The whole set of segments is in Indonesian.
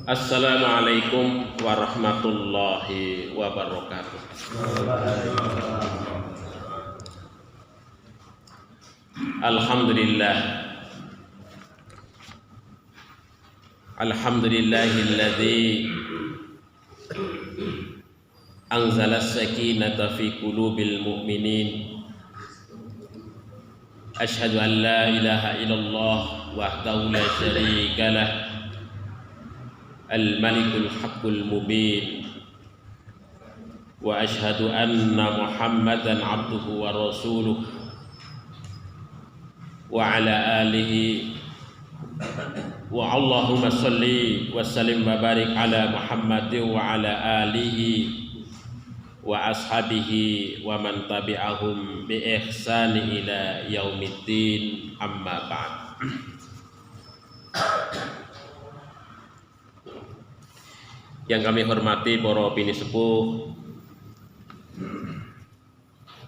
Assalamualaikum warahmatullahi wabarakatuh. Alhamdulillah. Alhamdulillahilladzi anzala as-sakinata fi qulubil mu'minin. Asyhadu an la ilaha illallah wahdahu la syarika lah. Al-Malikul Haqqul Mubin. Wa asyhadu anna Muhammadan abduhu wa rasuluh wa ala alihi wa Allahumma salli wa sallim wa barik ala Muhammadin wa ala alihi wa ashabihi wa man tabi'ahum bi ihsani ila yaumiddin, amma ba'd. Yang kami hormati para bini sepuh,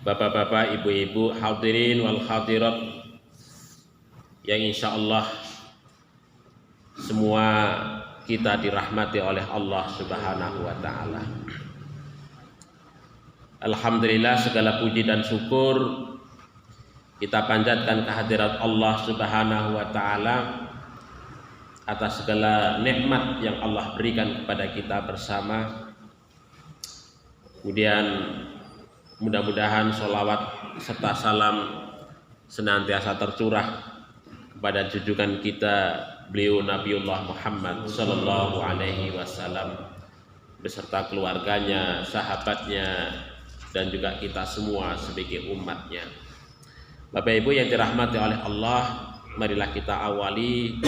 bapak-bapak, ibu-ibu, hadirin wal hadirat yang insyaallah semua kita dirahmati oleh Allah Subhanahu wa taala. Alhamdulillah, segala puji dan syukur kita panjatkan kehadirat Allah Subhanahu wa taala atas segala nikmat yang Allah berikan kepada kita bersama. Kemudian mudah-mudahan sholawat serta salam senantiasa tercurah kepada junjungan kita beliau Nabiullah Muhammad sallallahu alaihi wasallam beserta keluarganya, sahabatnya, dan juga kita semua sebagai umatnya. Bapak Ibu yang dirahmati oleh Allah, marilah kita awali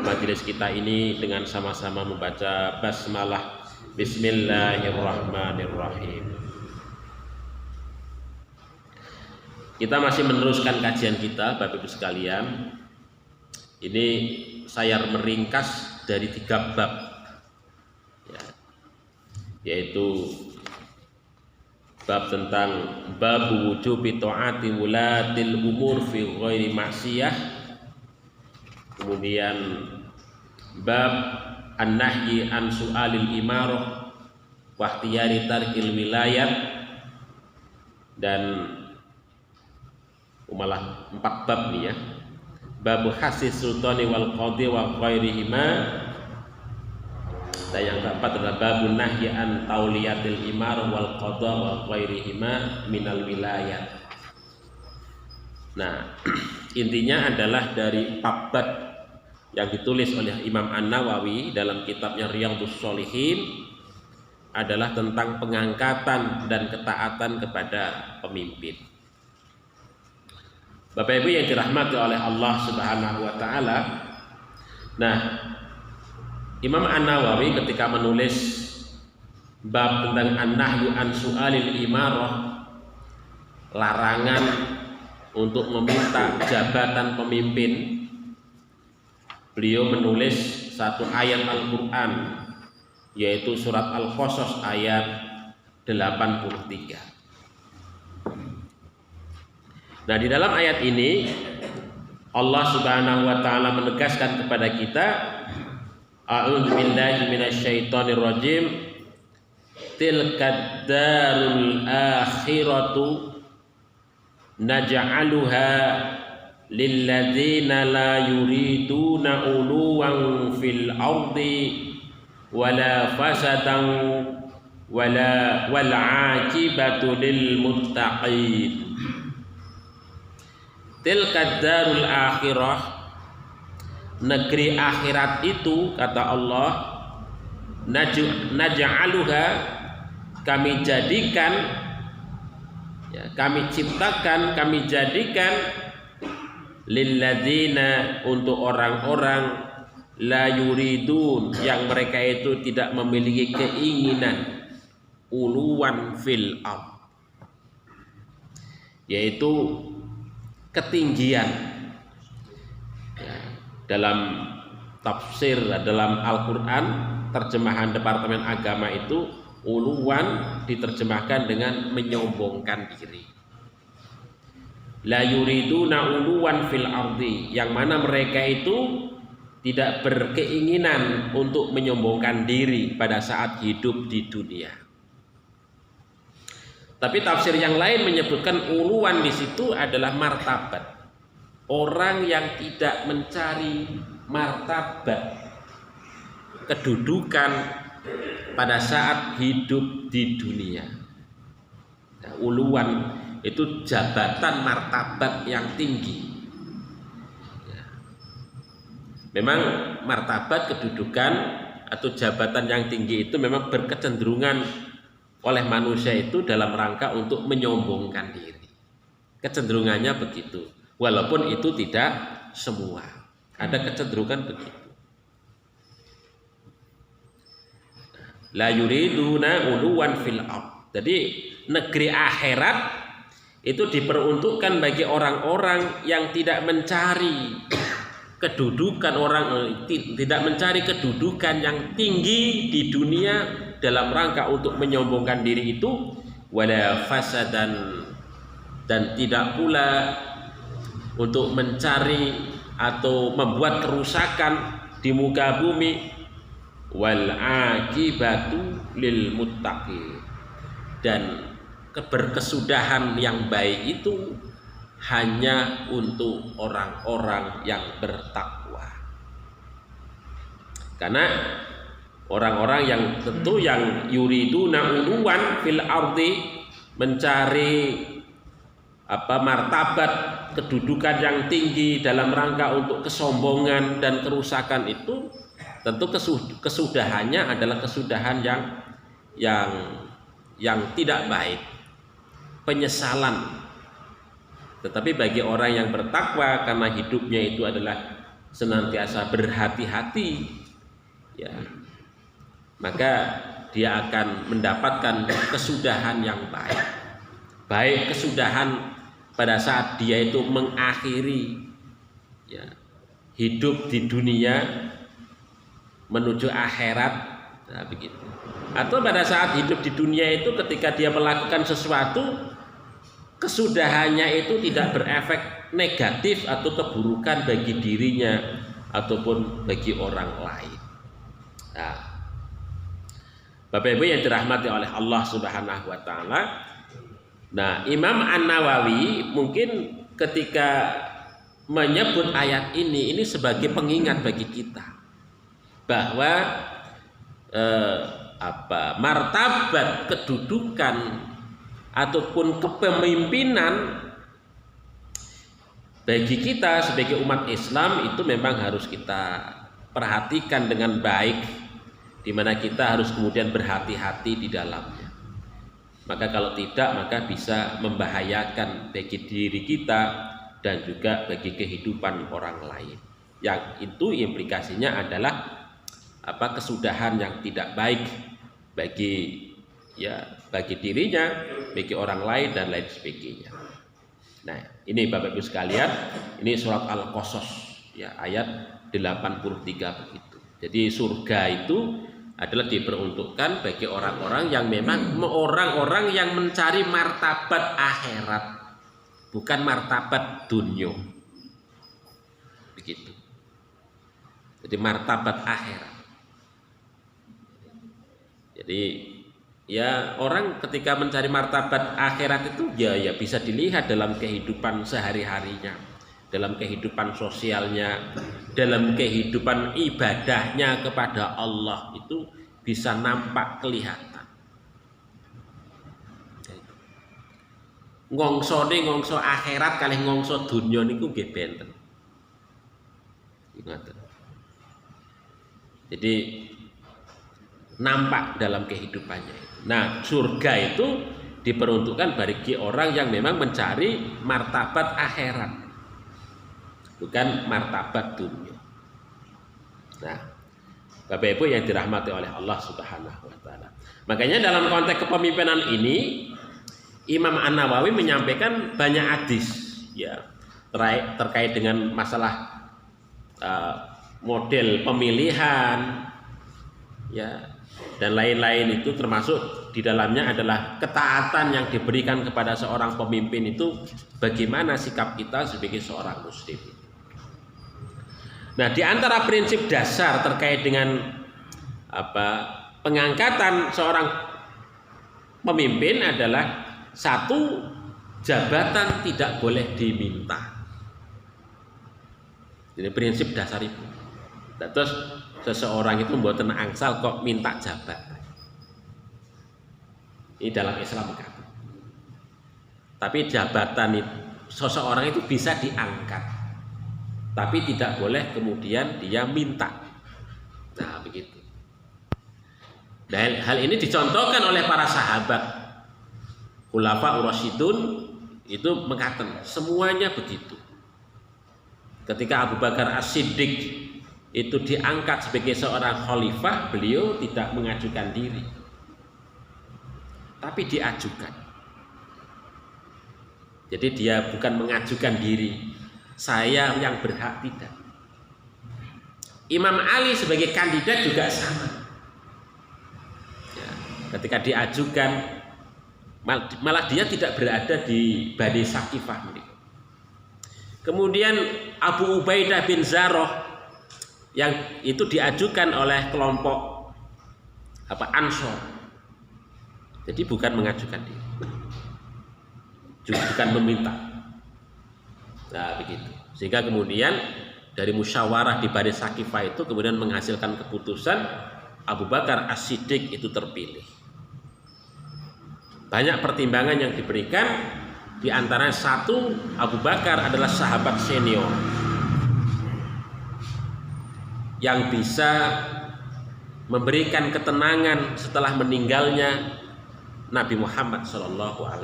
majelis kita ini dengan sama-sama membaca basmalah. Bismillahirrahmanirrahim. Kita masih meneruskan kajian kita, Bapak Ibu sekalian. Ini saya meringkas dari 3 bab, yaitu bab tentang bab wujubi taati wulatil umur fi ghairi maksiyah, kemudian bab an-nahyi an su'alil imarah wa ikhtiyari tarkil wilayat, dan malah 4 bab nih ya. Bab hasis sultani wal qadhi wa ghairihima, dan yang keempat adalah babun nahyi an tauliyatil imarah wal qadha wa ghairihima minal wilayat. Nah, intinya adalah dari bab yang ditulis oleh Imam An-Nawawi dalam kitabnya Riyadhus Shalihin adalah tentang pengangkatan dan ketaatan kepada pemimpin. Bapak Ibu yang dirahmati oleh Allah Subhanahu wa taala. Nah, Imam An-Nawawi ketika menulis bab tentang an-nahyu an su'alil imarah, larangan untuk meminta jabatan pemimpin, beliau menulis satu ayat Al-Quran, yaitu surat Al-Qasas ayat 83. Nah, di dalam ayat ini Allah Subhanahu wa taala menegaskan kepada kita, a'udzu billahi minasyaitonir rajim, tilkad darul akhiratu naj'aluha lilladzina la yuriduna uluwan fil ardi wala fasadan wala wal 'aqibatu lil muttaqin. Tilkad darul akhirah, negeri akhirat itu, kata Allah, naj'aluha, kami jadikan, ya, kami ciptakan, kami jadikan, lilladzina, untuk orang-orang, la yuridun, yang mereka itu tidak memiliki keinginan, uluwan fil ard, yaitu ketinggian. Ya, dalam tafsir, dalam Al-Quran, terjemahan Departemen Agama itu, uluwan diterjemahkan dengan menyombongkan diri. La yuriduna uluwan fil ardi, yang mana mereka itu tidak berkeinginan untuk menyombongkan diri pada saat hidup di dunia. Tapi tafsir yang lain menyebutkan uluwan di situ adalah martabat. Orang yang tidak mencari martabat, kedudukan pada saat hidup di dunia. Nah, uluwan itu jabatan martabat yang tinggi. Ya. Memang martabat, kedudukan atau jabatan yang tinggi itu memang berkecenderungan oleh manusia itu dalam rangka untuk menyombongkan diri. Kecenderungannya begitu. Walaupun itu tidak semua, ada kecenderungan begitu. La yuriduna uluwan fil ard. Jadi negeri akhirat itu diperuntukkan bagi orang-orang yang tidak mencari kedudukan, tidak mencari kedudukan yang tinggi di dunia dalam rangka untuk menyombongkan diri itu, wala fasadan, dan tidak pula untuk mencari atau membuat kerusakan di muka bumi, wal akibatu lil muttaqin, dan keberkesudahan yang baik itu hanya untuk orang-orang yang bertakwa. Karena orang-orang yang tentu yang yuriduna uluwan fil ardi, mencari martabat, kedudukan yang tinggi dalam rangka untuk kesombongan dan kerusakan itu, tentu kesudahannya adalah kesudahan yang tidak baik, penyesalan. Tetapi bagi orang yang bertakwa, karena hidupnya itu adalah senantiasa berhati-hati, ya, maka dia akan mendapatkan kesudahan yang baik. Baik kesudahan pada saat dia itu mengakhiri, ya, hidup di dunia menuju akhirat, nah, begitu. Atau pada saat hidup di dunia itu ketika dia melakukan sesuatu, kesudahannya itu tidak berefek negatif atau keburukan bagi dirinya ataupun bagi orang lain. Nah, Bapak Ibu yang dirahmati oleh Allah Subhanahu wa taala, nah, Imam An-Nawawi mungkin ketika menyebut ayat ini sebagai pengingat bagi kita bahwa martabat, kedudukan ataupun kepemimpinan bagi kita sebagai umat Islam itu memang harus kita perhatikan dengan baik, di mana kita harus kemudian berhati-hati di dalamnya. Maka kalau tidak, maka bisa membahayakan bagi diri kita dan juga bagi kehidupan orang lain. Yang itu implikasinya adalah kesudahan yang tidak baik bagi dirinya, bagi orang lain dan lain sebagainya. Nah, ini Bapak Ibu sekalian, ini surat Al-Qasas, ya, ayat 83 begitu. Jadi surga itu adalah diperuntukkan bagi orang-orang yang memang orang-orang yang mencari martabat akhirat, bukan martabat dunia. Begitu. Jadi martabat akhirat. Jadi ya, orang ketika mencari martabat akhirat itu ya bisa dilihat dalam kehidupan sehari-harinya, dalam kehidupan sosialnya, dalam kehidupan ibadahnya kepada Allah, itu bisa nampak kelihatan. Ngongso akhirat kali ngongso dunia niku nggih benten. Jadi nampak dalam kehidupannya. Nah, surga itu diperuntukkan bagi orang yang memang mencari martabat akhirat, bukan martabat dunia. Nah, Bapak Ibu yang dirahmati oleh Allah Subhanahu wa taala. Makanya dalam konteks kepemimpinan ini Imam An-Nawawi menyampaikan banyak hadis, ya, terkait dengan masalah model pemilihan, ya, dan lain-lain itu, termasuk di dalamnya adalah ketaatan yang diberikan kepada seorang pemimpin itu, bagaimana sikap kita sebagai seorang muslim. Nah, di antara prinsip dasar terkait dengan pengangkatan seorang pemimpin adalah satu, jabatan tidak boleh diminta. Ini prinsip dasar itu. Terus seseorang itu mboten angsal kok minta jabatan. Ini dalam Islam kan. Tapi jabatan itu, seseorang itu bisa diangkat, tapi tidak boleh kemudian dia minta. Nah, begitu. Dan hal ini dicontohkan oleh para sahabat Khulafaur Rasyidun itu mengatakan semuanya begitu. Ketika Abu Bakar As-Siddiq itu diangkat sebagai seorang khalifah, beliau tidak mengajukan diri, tapi diajukan. Jadi dia bukan mengajukan diri, saya yang berhak, tidak. Imam Ali sebagai kandidat juga sama. Ya, ketika diajukan, malah dia tidak berada di Bani Saqifah. Kemudian Abu Ubaidah bin Zarrah yang itu diajukan oleh kelompok Ansor. Jadi bukan mengajukan diri, juga bukan meminta. Nah, begitu. Sehingga kemudian dari musyawarah di Bani Saqifah itu kemudian menghasilkan keputusan Abu Bakar As-Siddiq itu terpilih. Banyak pertimbangan yang diberikan, di antara satu, Abu Bakar adalah sahabat senior yang bisa memberikan ketenangan setelah meninggalnya Nabi Muhammad SAW.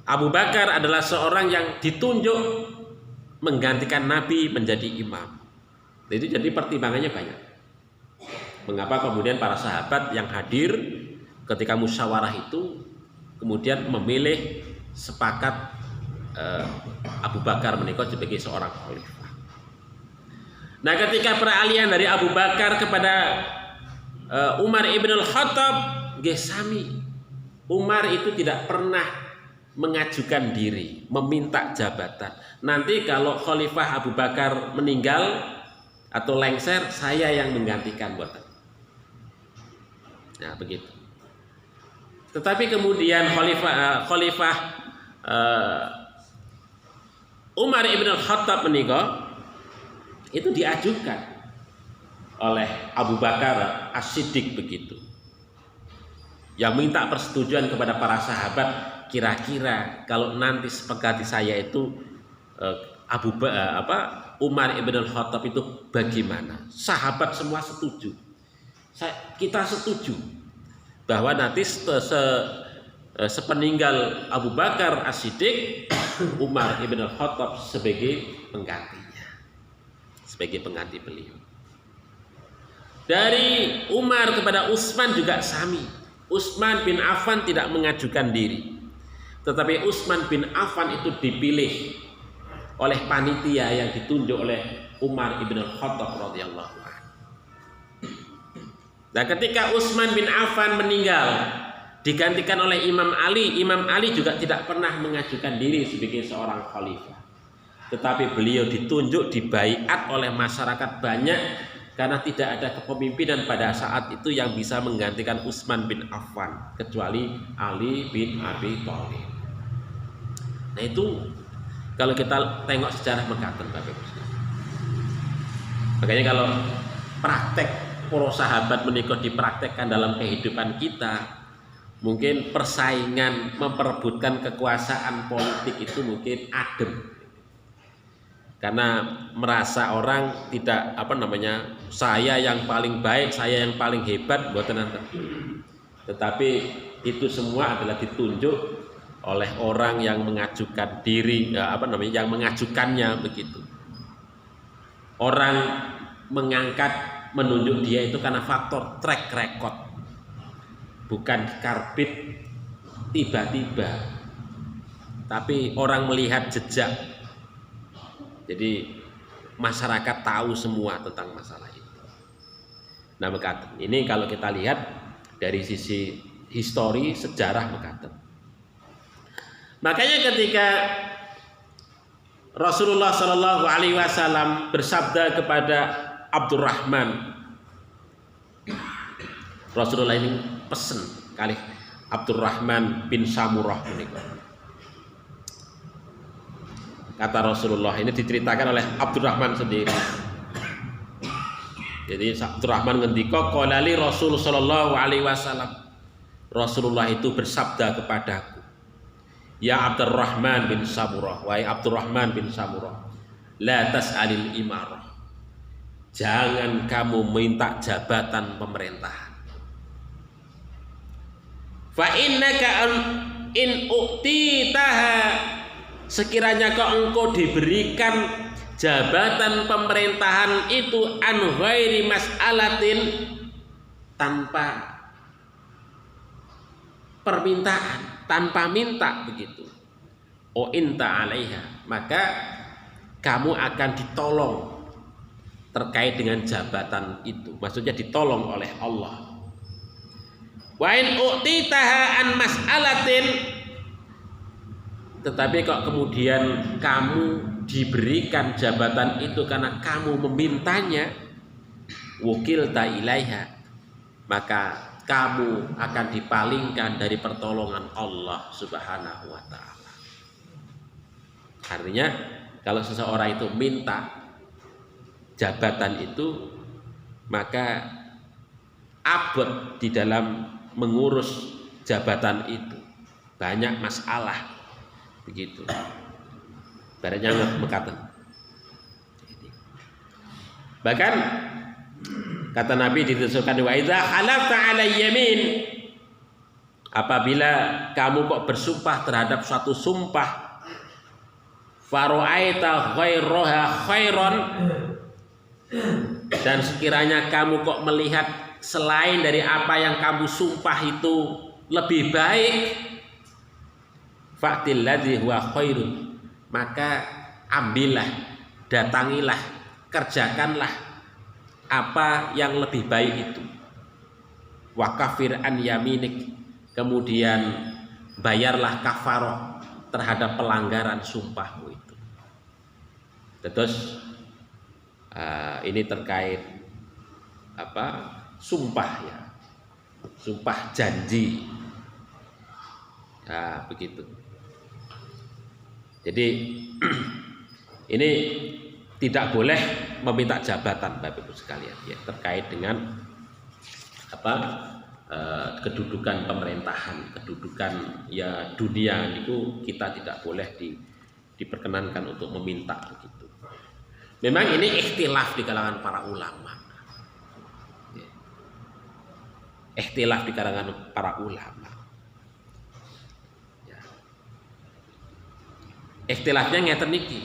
Abu Bakar adalah seorang yang ditunjuk menggantikan Nabi menjadi imam. Jadi pertimbangannya banyak. Mengapa kemudian para sahabat yang hadir ketika musyawarah itu kemudian memilih sepakat Abu Bakar menikah sebagai seorang khalifah. Nah, ketika peralihan dari Abu Bakar kepada Umar ibn al-Khattab, gesami, Umar itu tidak pernah mengajukan diri, meminta jabatan. Nanti kalau Khalifah Abu Bakar meninggal atau lengser, saya yang menggantikan buatan. Nah, begitu. Tetapi kemudian Khalifah Umar ibn al-Khattab meninggal, itu diajukan oleh Abu Bakar As-Siddiq begitu. Yang minta persetujuan kepada para sahabat, kira-kira kalau nanti sepengganti saya itu Umar ibn al-Khattab itu bagaimana? Sahabat semua setuju. Kita setuju bahwa nanti sepeninggal Abu Bakar As-Siddiq, Umar ibn al-Khattab sebagai penggantinya, sebagai pengganti beliau. Dari Umar kepada Utsman juga sami. Utsman bin Affan tidak mengajukan diri, tetapi Utsman bin Affan itu dipilih oleh panitia yang ditunjuk oleh Umar ibn al-Khattab radhiyallahu anhu. Nah, ketika Utsman bin Affan meninggal, digantikan oleh Imam Ali. Imam Ali juga tidak pernah mengajukan diri sebagai seorang khalifah, tetapi beliau ditunjuk, dibaiat oleh masyarakat banyak, karena tidak ada kepemimpinan pada saat itu yang bisa menggantikan Utsman bin Affan kecuali Ali bin Abi Thalib. Nah, itu kalau kita tengok sejarah mekaten, Bapak Ibu. Makanya kalau praktek para sahabat menikah dipraktekkan dalam kehidupan kita, mungkin persaingan memperebutkan kekuasaan politik itu mungkin adem. Karena merasa orang tidak saya yang paling baik, saya yang paling hebat, mboten enten. Tetapi itu semua adalah ditunjuk oleh orang yang mengajukan diri, yang mengajukannya begitu. Orang menunjuk dia itu karena faktor track record, bukan karbit tiba-tiba, tapi orang melihat jejak. Jadi masyarakat tahu semua tentang masalah itu. Nah, mekaten ini kalau kita lihat dari sisi histori sejarah mekaten. Makanya ketika Rasulullah Shallallahu Alaihi Wasallam bersabda kepada Abdurrahman. Rasulullah ini pesen kali Abdurrahman bin Samurah ini. Kata Rasulullah, ini diceritakan oleh Abdurrahman sendiri. Jadi Abdurrahman ngendika qala li Rasul sallallahu alaihi wasallam. Rasulullah itu bersabda kepadaku, ya Abdurrahman bin Samurah, wahai Abdurrahman bin Samurah, la tas'alil imarah. Jangan kamu minta jabatan pemerintahan. Fa innaka in u'titaha, sekiranya engkau diberikan jabatan pemerintahan itu an ghairi mas'alatin, tanpa permintaan, tanpa minta begitu. O inta alaiha, maka kamu akan ditolong terkait dengan jabatan itu. Maksudnya ditolong oleh Allah. Wa in u'titaha an mas'alatin, tetapi kok kemudian kamu diberikan jabatan itu karena kamu memintanya, wukilta ilaiha, maka kamu akan dipalingkan dari pertolongan Allah Subhanahu wa ta'ala. Artinya kalau seseorang itu minta jabatan itu, maka abot di dalam mengurus jabatan itu, banyak masalah begitu. Baratnya mekaten. Bahkan kata Nabi dituliskan, wa idza halafta 'ala yamin, apabila kamu kok bersumpah terhadap suatu sumpah, fara'aita ghairaha khairan, dan sekiranya kamu kok melihat selain dari apa yang kamu sumpah itu lebih baik, fa'til ladzi huwa khairun, maka ambillah, datangilah, kerjakanlah apa yang lebih baik itu. Wa kafir an yaminik, kemudian bayarlah kafarah terhadap pelanggaran sumpahmu itu. Terus ini terkait apa? Sumpah ya, sumpah janji. Nah, begitu. Jadi ini tidak boleh meminta jabatan, Bapak Ibu sekalian, ya, terkait dengan apa kedudukan pemerintahan, kedudukan ya dunia itu kita tidak boleh diperkenankan untuk meminta begitu. Memang ini ikhtilaf di kalangan para ulama, ya. Ikhtilaf di kalangan para ulama. Ya. Ikhtilafnya ngeten niki.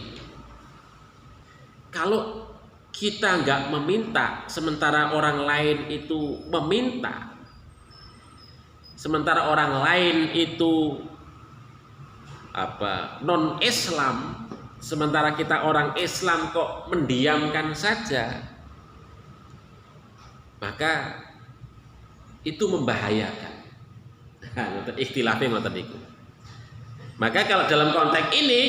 Kalau kita nggak meminta, sementara orang lain itu meminta, sementara orang lain itu apa non Islam, sementara kita orang Islam kok mendiamkan saja, maka itu membahayakan. Nah, ikhtilafnya ngoten niku. Maka kalau dalam konteks ini,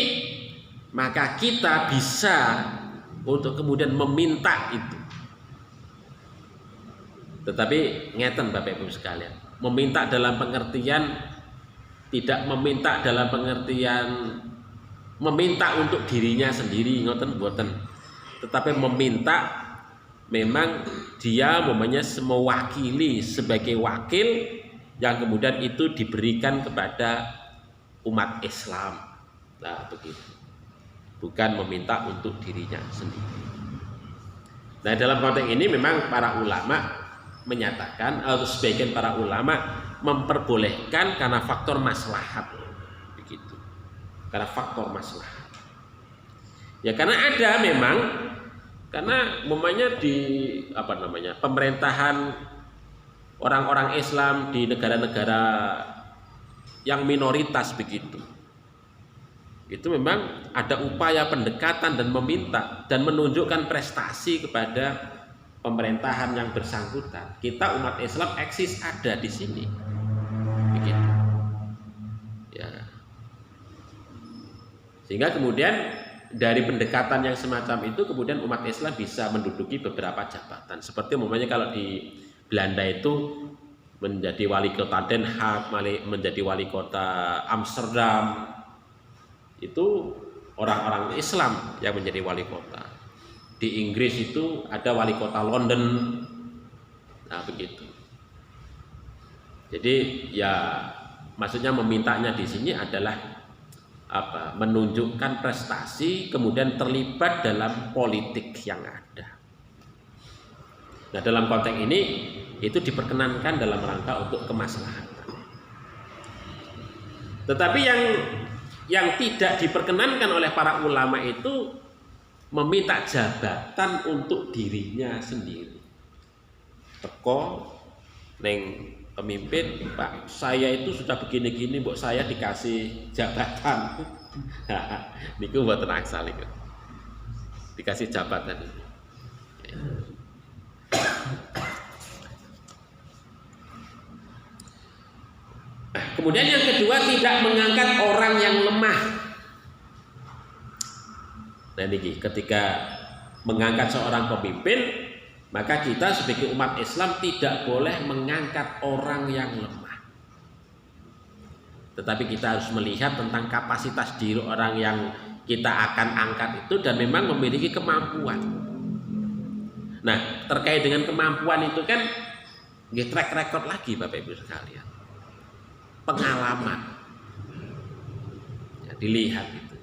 maka kita bisa untuk kemudian meminta itu. Tetapi ngeten Bapak Ibu sekalian, meminta dalam pengertian, tidak meminta dalam pengertian meminta untuk dirinya sendiri, ngoten mboten. Tetapi meminta memang dia memangnya mewakili sebagai wakil yang kemudian itu diberikan kepada umat Islam. Nah, begitu. Bukan meminta untuk dirinya sendiri. Nah, dalam konteks ini memang para ulama menyatakan, atau sebagian para ulama memperbolehkan karena faktor maslahat, begitu. Karena faktor maslahat. Ya karena ada memang, karena memangnya di apa namanya pemerintahan orang-orang Islam di negara-negara yang minoritas begitu. Itu memang ada upaya pendekatan dan meminta dan menunjukkan prestasi kepada pemerintahan yang bersangkutan. Kita umat Islam eksis ada di sini, begitu. Ya. Sehingga kemudian dari pendekatan yang semacam itu kemudian umat Islam bisa menduduki beberapa jabatan. Seperti umpamanya kalau di Belanda itu menjadi wali kota Den Haag, menjadi wali kota Amsterdam, itu orang-orang Islam yang menjadi wali kota. Di Inggris itu ada wali kota London, nah begitu. Jadi ya maksudnya memintanya di sini adalah apa? Menunjukkan prestasi kemudian terlibat dalam politik yang ada. Nah dalam konteks ini itu diperkenankan dalam rangka untuk kemaslahatan. Tetapi yang tidak diperkenankan oleh para ulama itu meminta jabatan untuk dirinya sendiri. Teko neng pemimpin, Pak, saya itu sudah begini-gini, mbok saya dikasih jabatan. Niku mboten aksal iku. Dikasih jabatan. Kemudian yang kedua, tidak mengangkat orang yang lemah. Nah ini ketika mengangkat seorang pemimpin, maka kita sebagai umat Islam tidak boleh mengangkat orang yang lemah. Tetapi kita harus melihat tentang kapasitas diri orang yang kita akan angkat itu dan memang memiliki kemampuan. Nah terkait dengan kemampuan itu kan track record lagi Bapak Ibu sekalian, pengalaman ya, dilihat itu.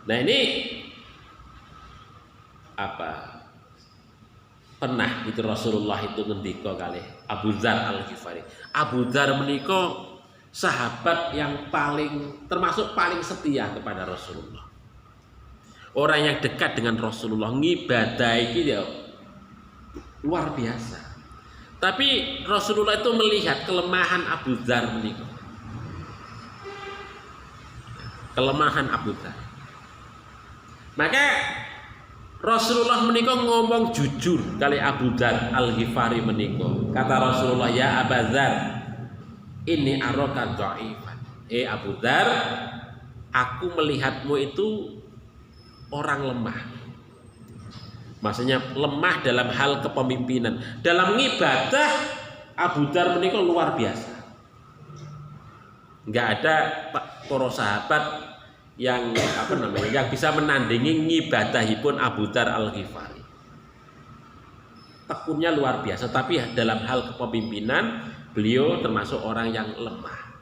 Nah ini apa? Pernah itu Rasulullah itu ngendika kali Abu Dzar Al-Ghifari. Abu Dzar menika sahabat yang termasuk paling setia kepada Rasulullah. Orang yang dekat dengan Rasulullah, ngibadah iki ya luar biasa. Tapi Rasulullah itu melihat kelemahan Abu Dzar menika. Kelemahan Abu Dzar. Maka Rasulullah menika ngomong jujur kali Abu Dzar Al-Ghifari menika. Kata Rasulullah, ya Abu Dzar, ini araka dhaifan. Abu Dzar, aku melihatmu itu orang lemah. Maksudnya lemah dalam hal kepemimpinan. Dalam ngibadah Abu Dzar menika luar biasa. Enggak ada para sahabat yang yang bisa menandingi ngibadahipun Abu Dzar Al-Ghifari. Tekunnya luar biasa, tapi dalam hal kepemimpinan beliau termasuk orang yang lemah.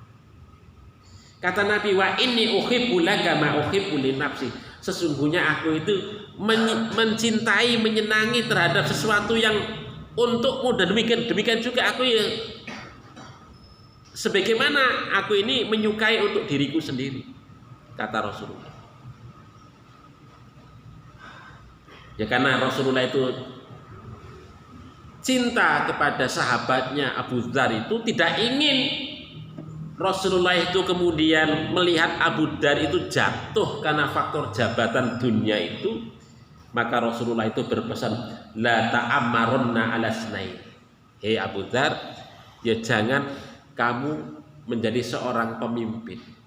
Kata Nabi, wa inni uhibbu laka ma uhibbu li nafsi. Sesungguhnya aku itu mencintai, menyenangi terhadap sesuatu yang untukmu, dan demikian juga aku ya sebagaimana aku ini menyukai untuk diriku sendiri. Kata Rasulullah. Ya karena Rasulullah itu cinta kepada sahabatnya Abu Dzar itu tidak ingin Rasulullah itu kemudian melihat Abu Dzar itu jatuh karena faktor jabatan dunia itu, maka Rasulullah itu berpesan, la ta'ammarunna ala snain. Hei Abu Dzar, ya jangan kamu menjadi seorang pemimpin.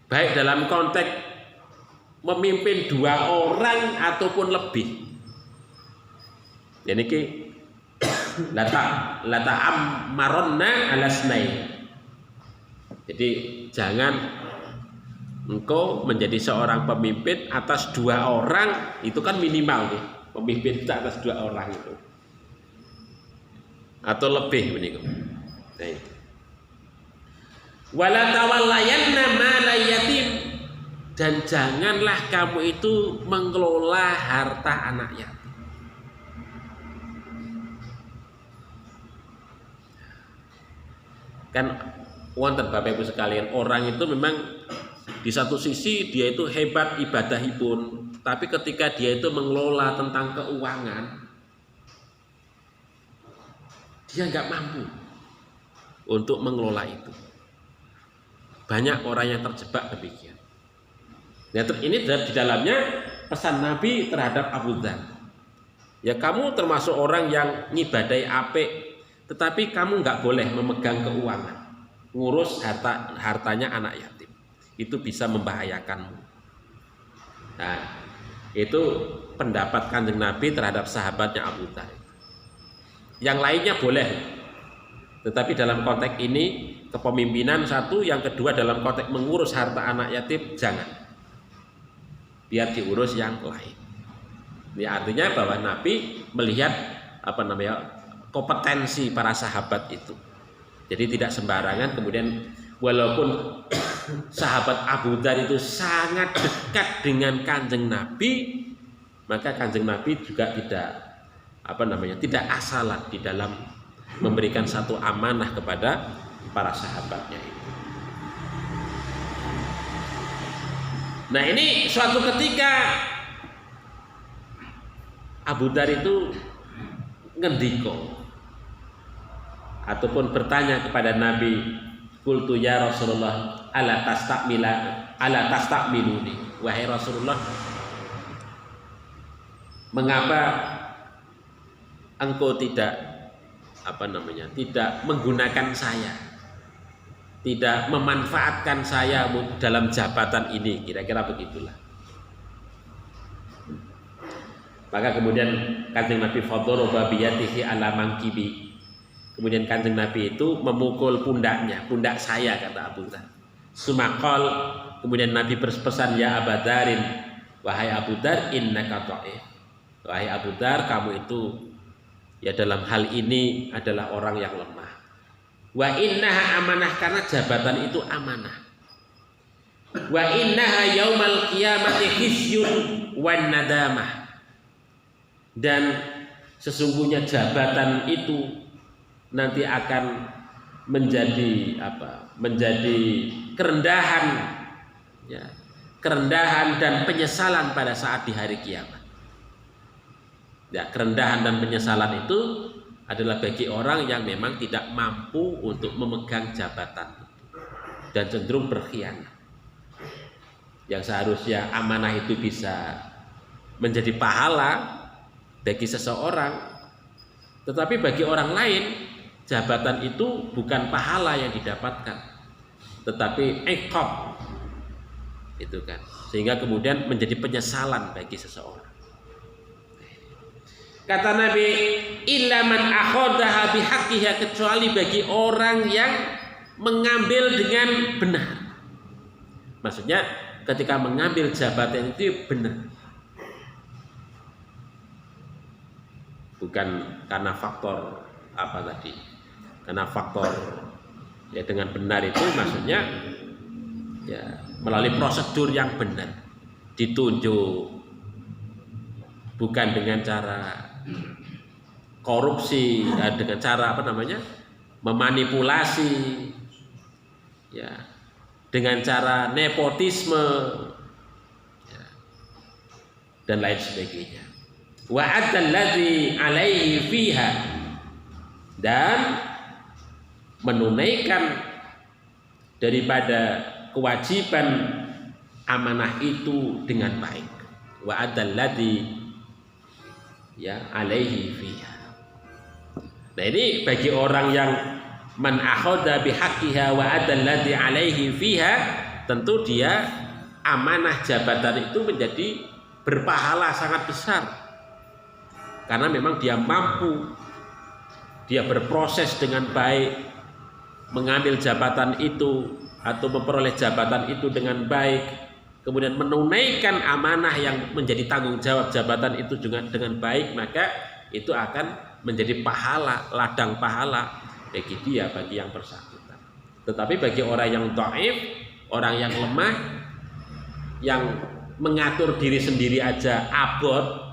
Baik dalam konteks memimpin 2 orang ataupun lebih. Jadi ki lata ammaronna ala snain. Jadi jangan engkau menjadi seorang pemimpin atas 2 orang, itu kan minimal nih. Pemimpin atas 2 orang itu. Atau lebih begitu. Nah itu. Wala tawallayanna malal yatim, dan janganlah kamu itu mengelola harta anak yatim. Kan wonten Bapak Ibu sekalian, orang itu memang di satu sisi dia itu hebat ibadahipun, tapi ketika dia itu mengelola tentang keuangan, dia nggak mampu untuk mengelola itu. Banyak orang yang terjebak demikian. Nah, ini di dalamnya pesan Nabi terhadap Abu Dzar. Ya kamu termasuk orang yang ngibadai apik, tetapi kamu nggak boleh memegang keuangan, ngurus hartanya anak yatim. itu bisa membahayakanmu. Nah, itu pendapat Kanjeng Nabi terhadap sahabatnya Abu Dhar. Yang lainnya boleh, tetapi dalam konteks ini kepemimpinan satu, yang kedua dalam konteks mengurus harta anak yatim jangan, biar diurus yang lain. Ini artinya bahwa Nabi melihat kompetensi para sahabat itu. Jadi tidak sembarangan kemudian, walaupun sahabat Abu Dhar itu sangat dekat dengan Kanjeng Nabi, maka Kanjeng Nabi juga tidak asalan di dalam memberikan satu amanah kepada para sahabatnya itu. Nah, ini suatu ketika Abu Dhar itu ngendiko ataupun bertanya kepada Nabi, qultu ya Rasulullah ala tastakmiluni, wahai Rasulullah, mengapa engkau tidak menggunakan saya, tidak memanfaatkan saya dalam jabatan ini, kira-kira begitulah. Maka kemudian Kanjeng Nabi fadharaba biyadihi ala mankibi. Kemudian Kanjeng Nabi itu memukul pundak saya, kata Abu Dhar. Sumakol, kemudian Nabi berpesan, ya Abu Dharin, wahai Abu Dhar, innaka dha'if. Wahai Abu Dhar, kamu itu ya dalam hal ini adalah orang yang lemah. Wa innaha amanah, karena jabatan itu amanah. Wa innaha yaumal qiyamati khizyun wan nadamah. Dan sesungguhnya jabatan itu nanti akan menjadi kerendahan, ya, kerendahan dan penyesalan pada saat di hari kiamat. Ya, kerendahan dan penyesalan itu adalah bagi orang yang memang tidak mampu untuk memegang jabatan dan cenderung berkhianat. Yang seharusnya amanah itu bisa menjadi pahala bagi seseorang, tetapi bagi orang lain jabatan itu bukan pahala yang didapatkan, tetapi iqab, itu kan, sehingga kemudian menjadi penyesalan bagi seseorang. Kata Nabi, illa man akhadha bihaqqiha, kecuali bagi orang yang mengambil dengan benar. Maksudnya ketika mengambil jabatan itu benar, bukan karena faktor karena faktor ya dengan benar itu maksudnya ya melalui prosedur yang benar, ditunjuk, bukan dengan cara korupsi, dengan cara memanipulasi, ya, dengan cara nepotisme, ya, dan lain sebagainya. Wa adalladzi alaihi fiha, dan menunaikan daripada kewajiban amanah itu dengan baik. Wa adalladzi ya alaihi fiha. Nah, ini bagi orang yang man akhadha bihaqqiha wa adalladzi alaihi fiha, tentu dia amanah jabatan itu menjadi berpahala sangat besar. Karena memang dia mampu, dia berproses dengan baik, mengambil jabatan itu atau memperoleh jabatan itu dengan baik, kemudian menunaikan amanah yang menjadi tanggung jawab jabatan itu juga dengan baik, maka itu akan menjadi pahala, ladang pahala bagi dia, bagi yang bersangkutan. Tetapi bagi orang yang dhaif, orang yang lemah, yang mengatur diri sendiri aja abot,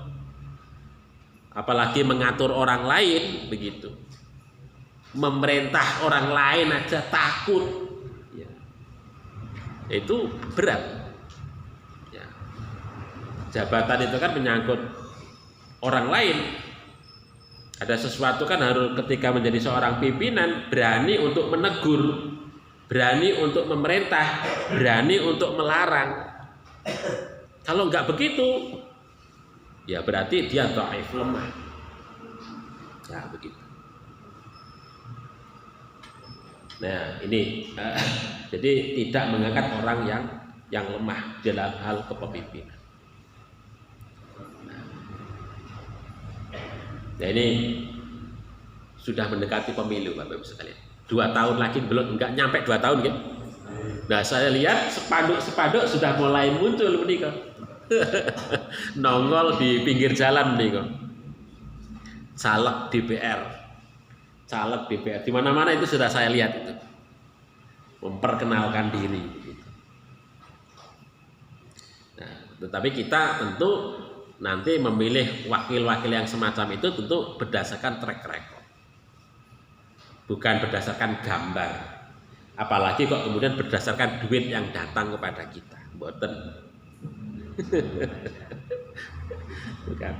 apalagi mengatur orang lain, begitu, memerintah orang lain aja takut, ya, itu berat, ya. Jabatan itu kan menyangkut orang lain. Ada sesuatu kan harus ketika menjadi seorang pimpinan berani untuk menegur, berani untuk memerintah, berani untuk melarang. Kalau nggak begitu, ya berarti dia dhaif, lemah. Ya begitu. Nah ini jadi tidak mengangkat orang yang lemah dalam hal kepemimpinan. Nah ini sudah mendekati pemilu Bapak Ibu sekalian. 2 tahun lagi belum, enggak nyampe 2 tahun kan? Nah saya lihat spanduk sudah mulai muncul menika. Nongol di pinggir jalan menika. Caleg DPR, di mana-mana itu sudah saya lihat itu, memperkenalkan diri. Nah, tetapi kita tentu nanti memilih wakil-wakil yang semacam itu tentu berdasarkan track record, bukan berdasarkan gambar. Apalagi kok kemudian berdasarkan duit yang datang kepada kita, mboten. Bukan.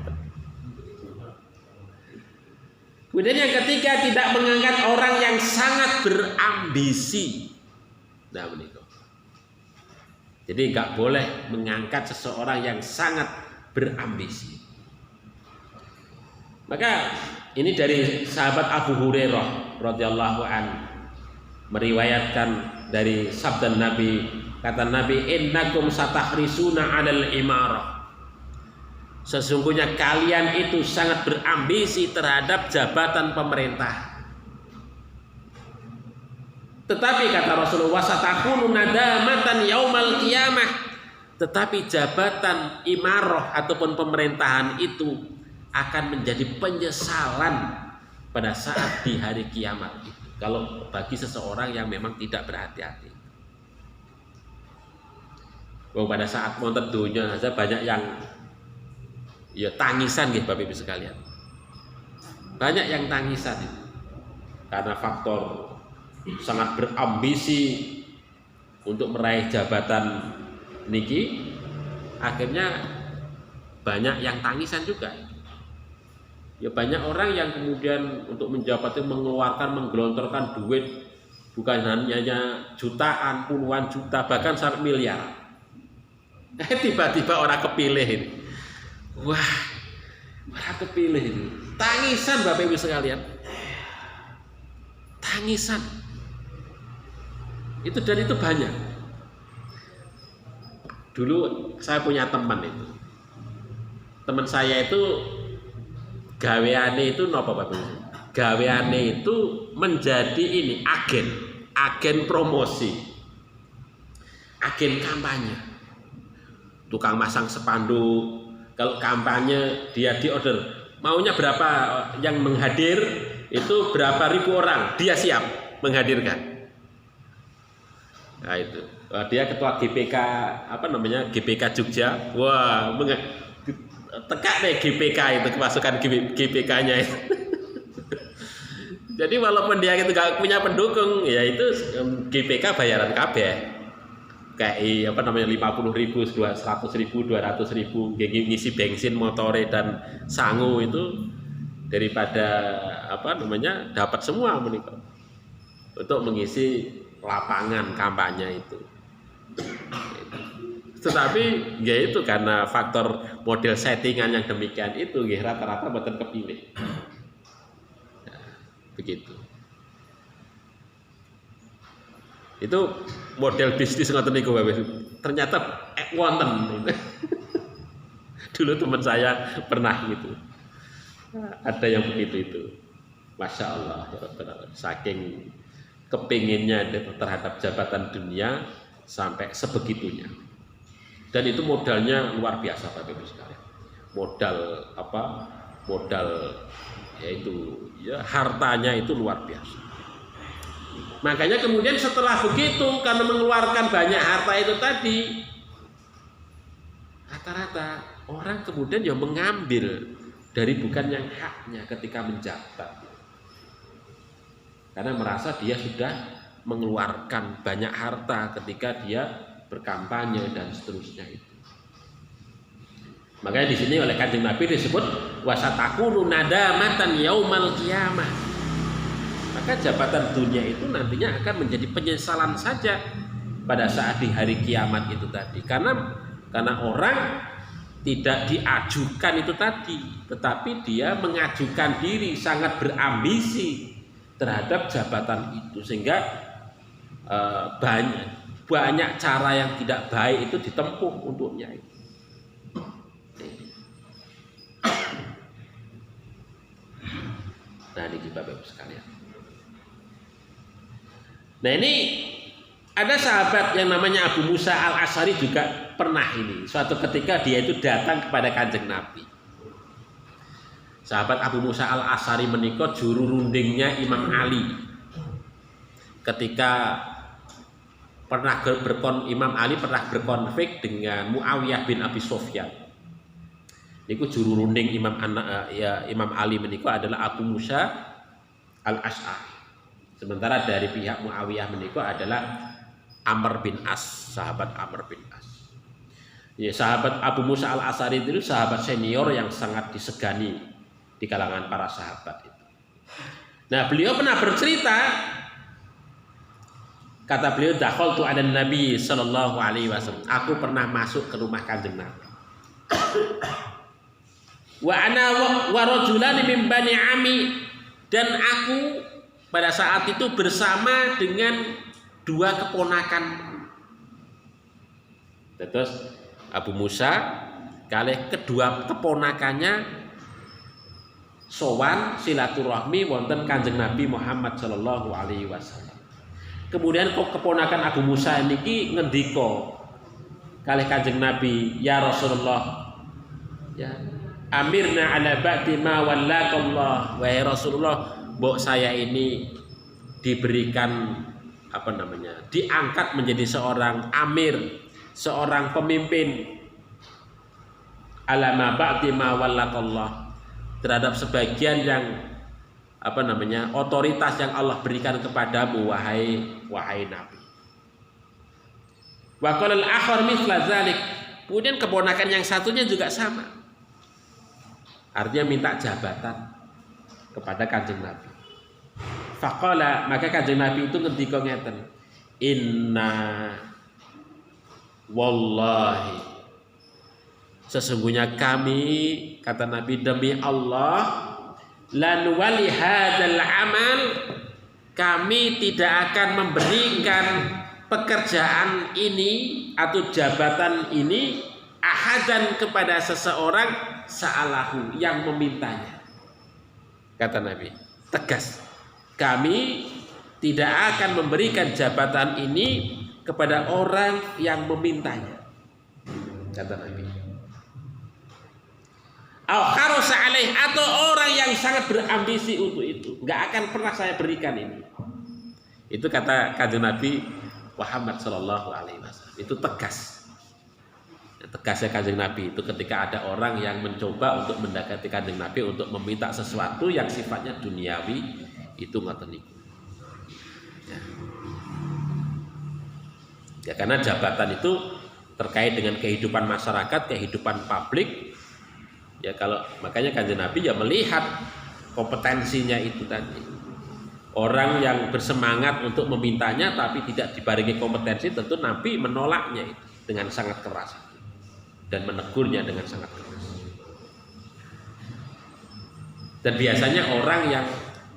Kemudian yang ketiga, tidak mengangkat orang yang sangat berambisi. Nah, begitu. Jadi nggak boleh mengangkat seseorang yang sangat berambisi. Maka ini dari sahabat Abu Hurairah radhiyallahu an meriwayatkan dari sabda Nabi, kata Nabi, innakum satahrisuna 'alal imarah. Sesungguhnya kalian itu sangat berambisi terhadap jabatan pemerintah. Tetapi kata Rasulullah, satakunu nadamatan yaumal qiyamah. Tetapi jabatan imarah ataupun pemerintahan itu akan menjadi penyesalan pada saat di hari kiamat itu. Kalau bagi seseorang yang memang tidak berhati-hati. Pada saat wonten dunya saja banyak yang ya tangisan gitu Bapak Ibu sekalian. Banyak yang tangisan itu karena faktor sangat berambisi untuk meraih jabatan niki, akhirnya banyak yang tangisan juga. Ya banyak orang yang kemudian untuk menjabat itu menggelontorkan duit bukan hanya jutaan, puluhan juta, bahkan sampai miliar. Tiba-tiba orang kepilih ini. Wah, orang kepilih ini. Tangisan Bapak Ibu sekalian. Tangisan. Itu dan itu banyak. Dulu saya punya teman itu. Teman saya itu gaweane itu napa Bapak Ibu? Gaweane itu menjadi ini agen promosi. Agen kampanye. Tukang masang spanduk. Kalau kampanye dia diorder, maunya berapa yang menghadir itu berapa ribu orang, dia siap menghadirkan. Nah itu, dia ketua GPK GPK Jogja. Wah, tekak deh GPK itu, kemasukan GPK-nya itu. Jadi walaupun dia itu gak punya pendukung, ya itu GPK bayaran kabeh. Kayak 50.000, 100.000, 200.000 ngisi bensin motore dan sangu itu daripada dapat semua menikah untuk mengisi lapangan kampanye itu. Tetapi ya itu karena faktor model settingan yang demikian itu rata-rata boten kepilih. Nah, begitu. Itu model bisnis ngoten niku Bapak. Ternyata wonten. Dulu teman saya pernah gitu. Ada yang begitu itu. Masya Allah, saking kepinginnya terhadap jabatan dunia sampai sebegitunya. Dan itu modalnya luar biasa Bapak Ibu sekalian. Modal yaitu ya hartanya itu luar biasa. Makanya kemudian setelah begitu, karena mengeluarkan banyak harta itu tadi, rata-rata orang kemudian ya mengambil dari bukan yang haknya ketika menjabat. Karena merasa dia sudah mengeluarkan banyak harta ketika dia berkampanye dan seterusnya itu. Makanya di sini oleh Kanjeng Nabi disebut wasatakunu nadamatan yaumal qiyamah. Maka jabatan dunia itu nantinya akan menjadi penyesalan saja pada saat di hari kiamat itu tadi. Karena orang tidak diajukan itu tadi, tetapi dia mengajukan diri, sangat berambisi terhadap jabatan itu, sehingga banyak cara yang tidak baik itu ditempuh untuknya. Nah ini Bapak Ibu sekalian. Nah ini ada sahabat yang namanya Abu Musa Al-Asy'ari juga pernah ini. Suatu ketika dia itu datang kepada Kanjeng Nabi. Sahabat Abu Musa Al-Asy'ari menika juru rundingnya Imam Ali. Ketika Imam Ali pernah berkonflik dengan Muawiyah bin Abi Sufyan. Niku juru runding Imam Ali menika adalah Abu Musa Al-Asy'ari. Sementara dari pihak Muawiyah menika adalah Amr bin As, sahabat Amr bin As. Ya, sahabat Abu Musa Al-Asy'ari itu sahabat senior yang sangat disegani di kalangan para sahabat itu. Nah, beliau pernah bercerita, kata beliau, dakhaltu 'ala Nabi sallallahu alaihi wasallam. Aku pernah masuk ke rumah Kanjeng Nabi. Wa ana wa rajulan min Bani Ami, dan aku pada saat itu bersama dengan dua keponakan. Terus Abu Musa kalih kedua keponakannya sowan silaturahmi wonten Kanjeng Nabi Muhammad sallallahu alaihi wasallam. Kemudian keponakan Abu Musa niki ngendika kalih Kanjeng Nabi, ya Rasulullah, ya amirna ala ba'di ma wallakallah. Wahai Rasulullah, mbok saya ini diberikan diangkat menjadi seorang amir, seorang pemimpin, ala ma ba'di ma wallakallah, terhadap sebagian yang otoritas yang Allah berikan kepadamu, wahai Nabi. Wa qala al-akhar mithla dzalik. Kemudian keponakan yang satunya juga sama. Artinya minta jabatan kepada Kanjeng Nabi. Faqala, maka Kanjeng Nabi itu ngendika ngeten, inna wallahi, sesungguhnya kami, kata Nabi, demi Allah, lan wali hadzal amal, kami tidak akan memberikan pekerjaan ini atau jabatan ini ahadan kepada seseorang sa'alahu yang memintanya. Kata Nabi, tegas, kami tidak akan memberikan jabatan ini kepada orang yang memintanya. Kata Nabi, atau orang yang sangat berambisi untuk itu, nggak akan pernah saya berikan ini. Itu kata Kanjeng Nabi Muhammad Shallallahu Alaihi Wasallam. Itu tegas. Tegasnya Kanjeng Nabi itu ketika ada orang yang mencoba untuk mendekati Kanjeng Nabi untuk meminta sesuatu yang sifatnya duniawi, itu ngoten niku. Ya, karena jabatan itu terkait dengan kehidupan masyarakat, kehidupan publik. Ya, kalau makanya Kanjeng Nabi ya melihat kompetensinya itu tadi. Orang yang bersemangat untuk memintanya tapi tidak dibarengi kompetensi, tentu Nabi menolaknya itu dengan sangat keras dan menegurnya dengan sangat keras. Dan biasanya orang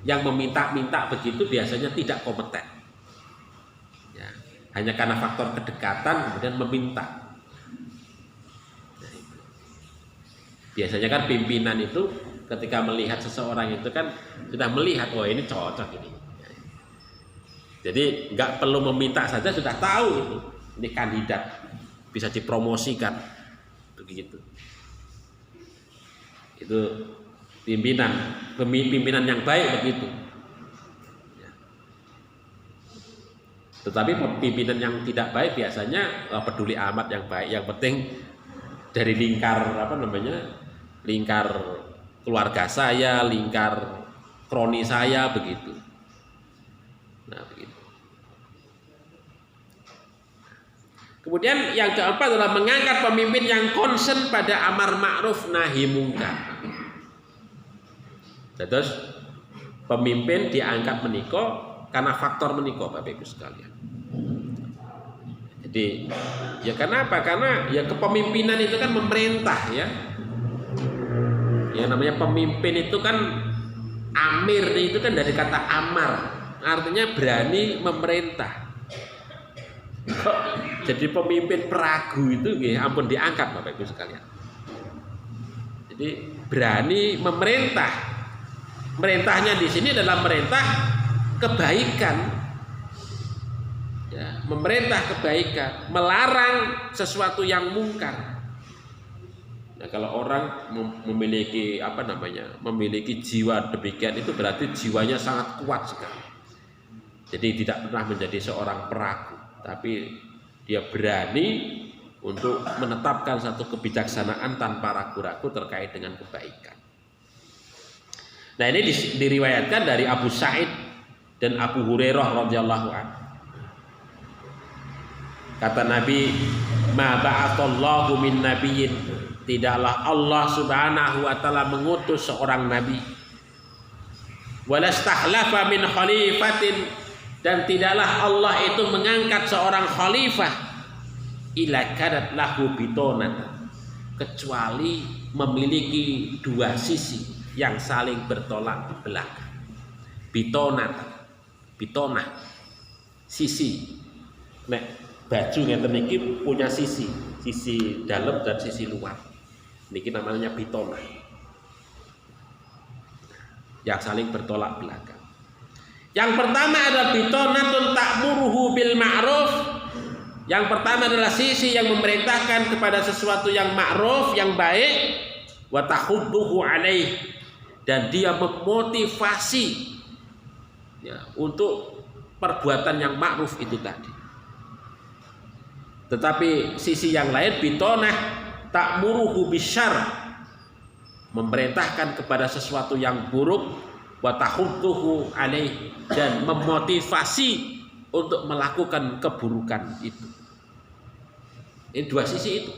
yang meminta-minta begitu biasanya tidak kompeten. Ya, hanya karena faktor kedekatan kemudian meminta. Biasanya kan pimpinan itu ketika melihat seseorang itu kan sudah melihat, oh ini cocok ini. Jadi nggak perlu meminta saja sudah tahu ini kandidat bisa dipromosikan begitu. Itu pimpinan yang baik begitu. Tetapi pimpinan yang tidak baik biasanya peduli amat yang baik, yang penting dari lingkar lingkar keluarga saya, lingkar kroni saya begitu. Nah, begitu. Kemudian yang keempat adalah mengangkat pemimpin yang concern pada amar ma'ruf nahi mungkar. Terus pemimpin diangkat menika karena faktor menika, Bapak Ibu sekalian. Jadi ya kenapa? Karena ya kepemimpinan itu kan memerintah ya. Yang namanya pemimpin itu kan amir, itu kan dari kata amar, artinya berani memerintah. Kok jadi pemimpin peragu itu nggih ampun diangkat Bapak Ibu sekalian. Jadi berani memerintah. Merintahnya di sini adalah merintah kebaikan. Ya, memerintah kebaikan, melarang sesuatu yang mungkar. Nah, kalau orang memiliki memiliki jiwa demikian itu berarti jiwanya sangat kuat sekali. Jadi tidak pernah menjadi seorang peragu, tapi dia berani untuk menetapkan satu kebijaksanaan tanpa ragu-ragu terkait dengan kebaikan. Nah, ini diriwayatkan dari Abu Sa'id dan Abu Hurairah radhiyallahu anhu. Kata Nabi, "Ma ba'atsallahu min nabiyyin." Tidaklah Allah Subhanahu wa taala mengutus seorang nabi. Walastahlafa min khalifatin, dan tidaklah Allah itu mengangkat seorang khalifah ila kanat lahu bitonatan, kecuali memiliki dua sisi yang saling bertolak belakang. Bitonah, sisi. Nek baju ngeten niki punya sisi dalam dan sisi luar. Niki namanya bitonah. Yang saling bertolak belakang. Yang pertama adalah bitonatun ta'muruhu bil ma'ruf. Yang pertama adalah sisi yang memerintahkan kepada sesuatu yang ma'ruf, yang baik, wa tahudduhu alaih, dan dia memotivasi ya, untuk perbuatan yang ma'ruf itu tadi. Tetapi sisi yang lain bitonah ta'muruhu bisyarr, memerintahkan kepada sesuatu yang buruk, wa tahudduhu alaih, dan memotivasi untuk melakukan keburukan itu. Ini dua sisi itu.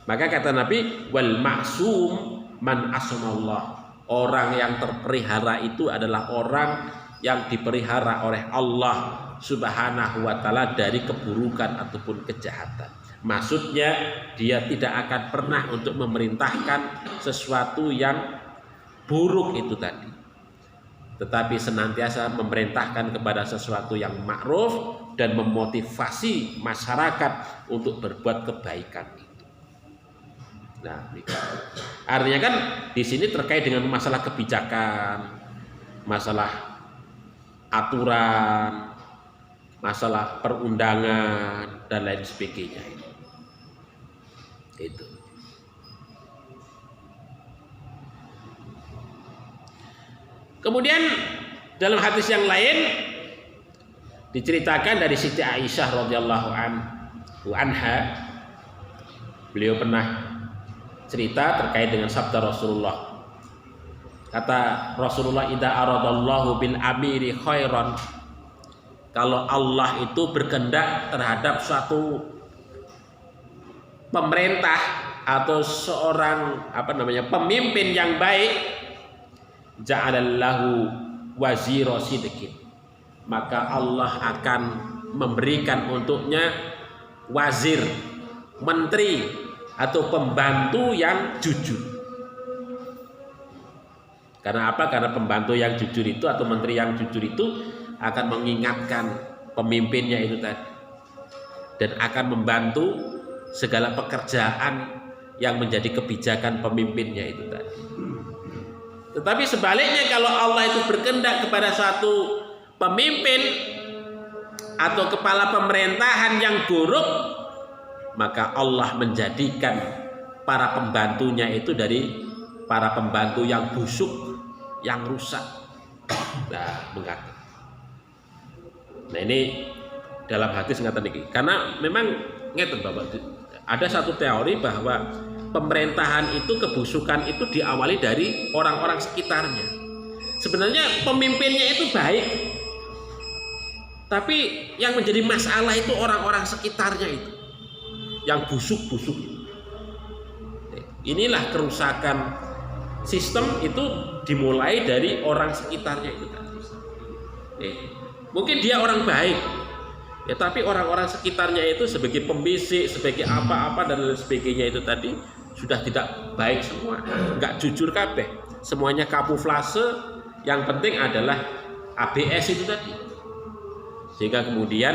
Maka kata Nabi, wal ma'sum man asamallah, orang yang terpelihara itu adalah orang yang dipelihara oleh Allah Subhanahu wa taala dari keburukan ataupun kejahatan. Maksudnya dia tidak akan pernah untuk memerintahkan sesuatu yang buruk itu tadi, tetapi senantiasa memerintahkan kepada sesuatu yang ma'ruf dan memotivasi masyarakat untuk berbuat kebaikan itu. Nah, artinya kan di sini terkait dengan masalah kebijakan, masalah aturan, masalah perundangan dan lain sebagainya. Itu. Kemudian dalam hadis yang lain diceritakan dari Siti Aisyah radhiyallahu anha, beliau pernah cerita terkait dengan sabda Rasulullah. Kata Rasulullah, idza aradallahu bil amiri khairan, kalau Allah itu berkehendak terhadap suatu pemerintah atau seorang pemimpin yang baik, ja'alallahu wazira sidqin, maka Allah akan memberikan untuknya wazir, menteri atau pembantu yang jujur. Karena apa? Karena pembantu yang jujur itu atau menteri yang jujur itu akan mengingatkan pemimpinnya itu tadi, dan akan membantu segala pekerjaan yang menjadi kebijakan pemimpinnya itu tadi. Tetapi sebaliknya, kalau Allah itu berkehendak kepada satu pemimpin atau kepala pemerintahan yang buruk, maka Allah menjadikan para pembantunya itu dari para pembantu yang busuk, yang rusak. Nah, ini dalam hadis ngata niki. Karena memang ngeten Bapak, ada satu teori bahwa pemerintahan itu, kebusukan itu diawali dari orang-orang sekitarnya. Sebenarnya pemimpinnya itu baik, tapi yang menjadi masalah itu orang-orang sekitarnya itu, yang busuk-busuk. Inilah kerusakan sistem itu dimulai dari orang sekitarnya itu tadi. Mungkin dia orang baik, ya, tapi orang-orang sekitarnya itu sebagai pembisik, sebagai apa-apa dan lain sebagainya itu tadi sudah tidak baik semua, nggak jujur kabeh, semuanya kamuflase. Yang penting adalah ABS itu tadi, sehingga kemudian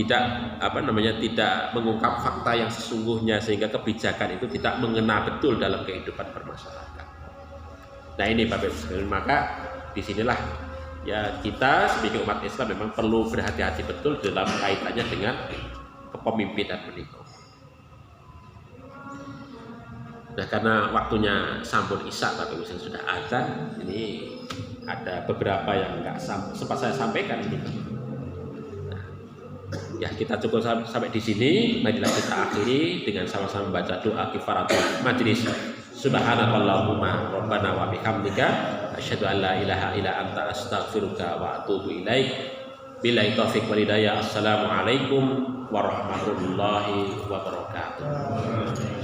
tidak mengungkap fakta yang sesungguhnya, sehingga kebijakan itu tidak mengena betul dalam kehidupan bermasyarakat. Nah ini Bapak Ibu, maka disinilah ya kita sebagai umat Islam memang perlu berhati-hati betul dalam kaitannya dengan kepemimpinan menikah. Nah karena waktunya sambut Isya Bapak Ibu sudah azan, ini ada beberapa yang nggak sempat saya sampaikan ini. Nah, ya kita cukup sampai di sini. Marilah kita akhiri dengan sama-sama membaca doa kifaratul majlis. Subhanakallahumma rabbana wa bihamdika asyhadu an la ilaha illa anta astaghfiruka wa atubu ilaik. Billahi taufiq wal hidayah. Assalamualaikum warahmatullahi wabarakatuh.